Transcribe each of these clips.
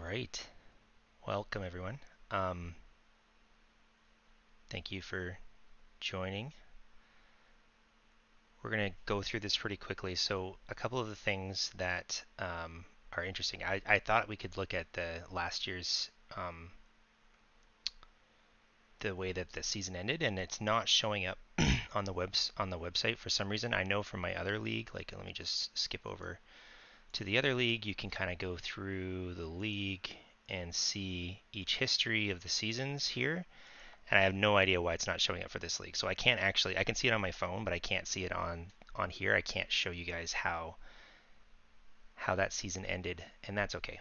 right. Welcome, everyone. Thank you for joining. We're going to go through this pretty quickly. So, a couple of the things that are interesting. I thought we could look at the last year's the way that the season ended, and it's not showing up on the website for some reason. I know from my other league. Like, let me just skip over to the other league. You can kind of go through the league and see each history of the seasons here. And I have no idea why it's not showing up for this league. So I can't actually, I can see it on my phone, but I can't see it on here. I can't show you guys how that season ended, and that's okay.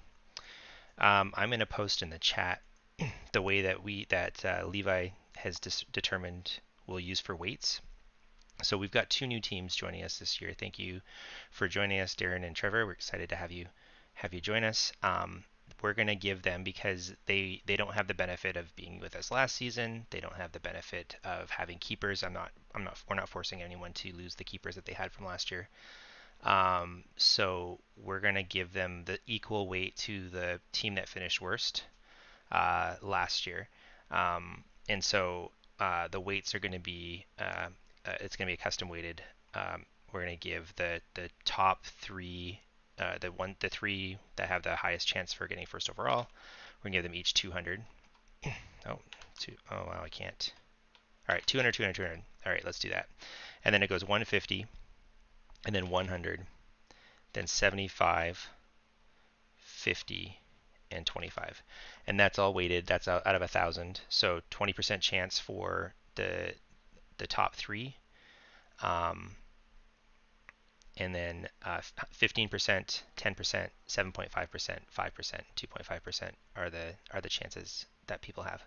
I'm going to post in the chat the way that Levi has determined we'll use for weights. So we've got two new teams joining us this year. Thank you for joining us, Darren and Trevor. We're excited to have you join us. We're going to give them, because they don't have the benefit of being with us last season. They don't have the benefit of having keepers. We're not forcing anyone to lose the keepers that they had from last year. So we're going to give them the equal weight to the team that finished worst last year. And so the weights are going to be it's going to be a custom weighted. We're going to give the top three, the three that have the highest chance for getting first overall. We're going to give them each 200. Oh, wow, I can't. All right, 200, 200, 200. All right, let's do that. And then it goes 150, and then 100, then 75, 50, and 25. And that's all weighted. That's out of 1,000. So 20% chance for the top three. And then 15%, 10%, 7.5%, 5%, 2.5% are the chances that people have.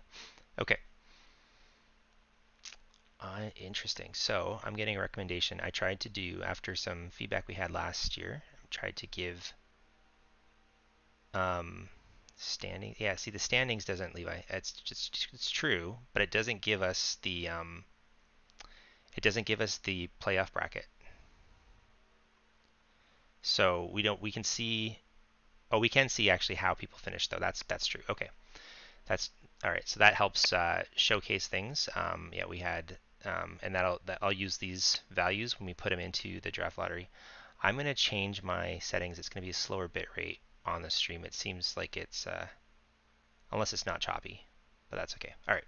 Okay. Interesting. So I'm getting a recommendation. I tried to do, after some feedback we had last year, I tried to give standing. Yeah, see, the standings doesn't, Levi. It's true, but it doesn't give us the playoff bracket. So we can see. Oh, we can see actually how people finish, though. That's true. Okay, that's all right. So that helps showcase things. Yeah, we had, and I'll use these values when we put them into the draft lottery. I'm going to change my settings. It's going to be a slower bit rate on the stream. It seems like it's unless it's not choppy, but that's okay. All right.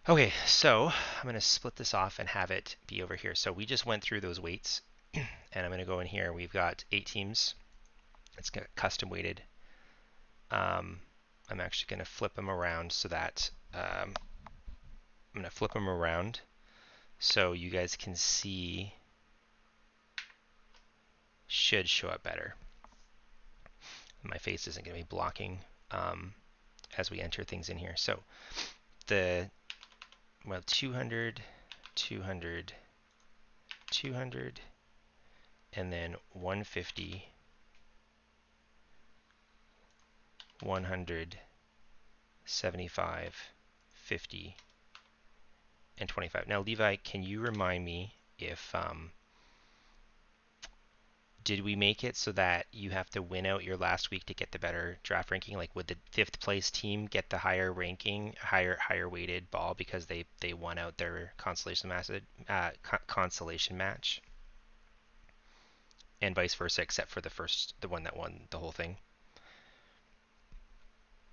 Okay, so I'm going to split this off and have it be over here. So we just went through those weights, and I'm going to go in here. We've got 8 teams. It's custom weighted. I'm actually going to flip them around so that I'm going to flip them around so you guys can see. Should show up better. My face isn't going to be blocking as we enter things in here. So the 200, 200, 200, and then 150, 100, 75, 50, and 25. Now, Levi, can you remind me if did we make it so that you have to win out your last week to get the better draft ranking? Like, would the 5th place team get the higher ranking, higher weighted ball because they won out their consolation match, and vice versa, except for the one that won the whole thing?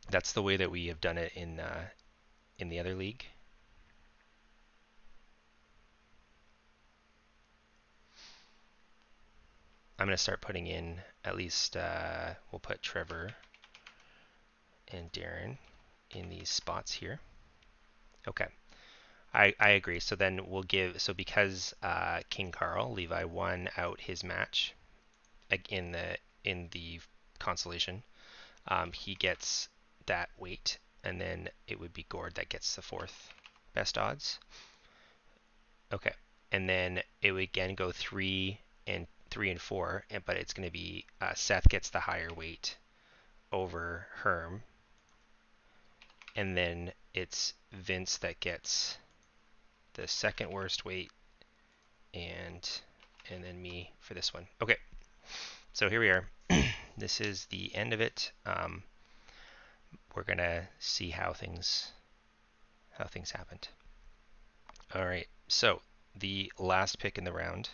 That's the way that we have done it in the other league. I'm going to start putting in at least, we'll put Trevor and Darren in these spots here. Okay, I agree. So then we'll give, so because King Carl, Levi, won out his match in the consolation, he gets that weight, and then it would be Gord that gets the 4th best odds. Okay, and then it would again go 3 and 4, but it's going to be Seth gets the higher weight over Herm, and then it's Vince that gets the 2nd worst weight, and then me for this one. Okay, so here we are. this is the end of it. We're gonna see how things happened. All right, so the last pick in the round.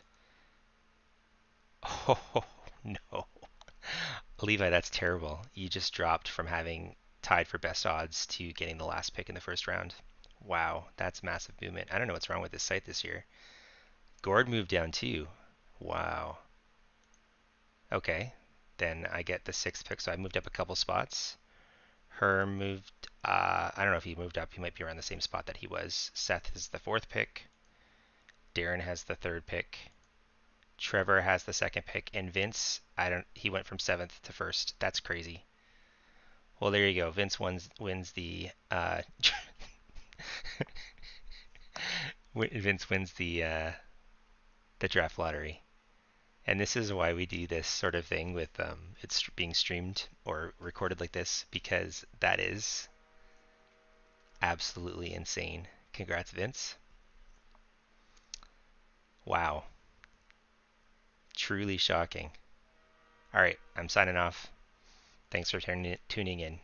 Oh no, Levi, that's terrible. You just dropped from having tied for best odds to getting the last pick in the first round. Wow, that's massive movement. I don't know what's wrong with this site this year. Gord moved down too. Wow. Okay, then I get the sixth pick, so I moved up a couple spots. Herm moved, I don't know if he moved up. He might be around the same spot that he was. Seth is the fourth pick. Darren has the third pick. Trevor has the second pick. And Vince, he went from seventh to first. That's crazy. Well, there you go. Vince wins the, Vince wins the draft lottery. And this is why we do this sort of thing with it's being streamed or recorded like this, because that is absolutely insane. Congrats, Vince. Wow. Truly shocking. All right, I'm signing off. Thanks for tuning in.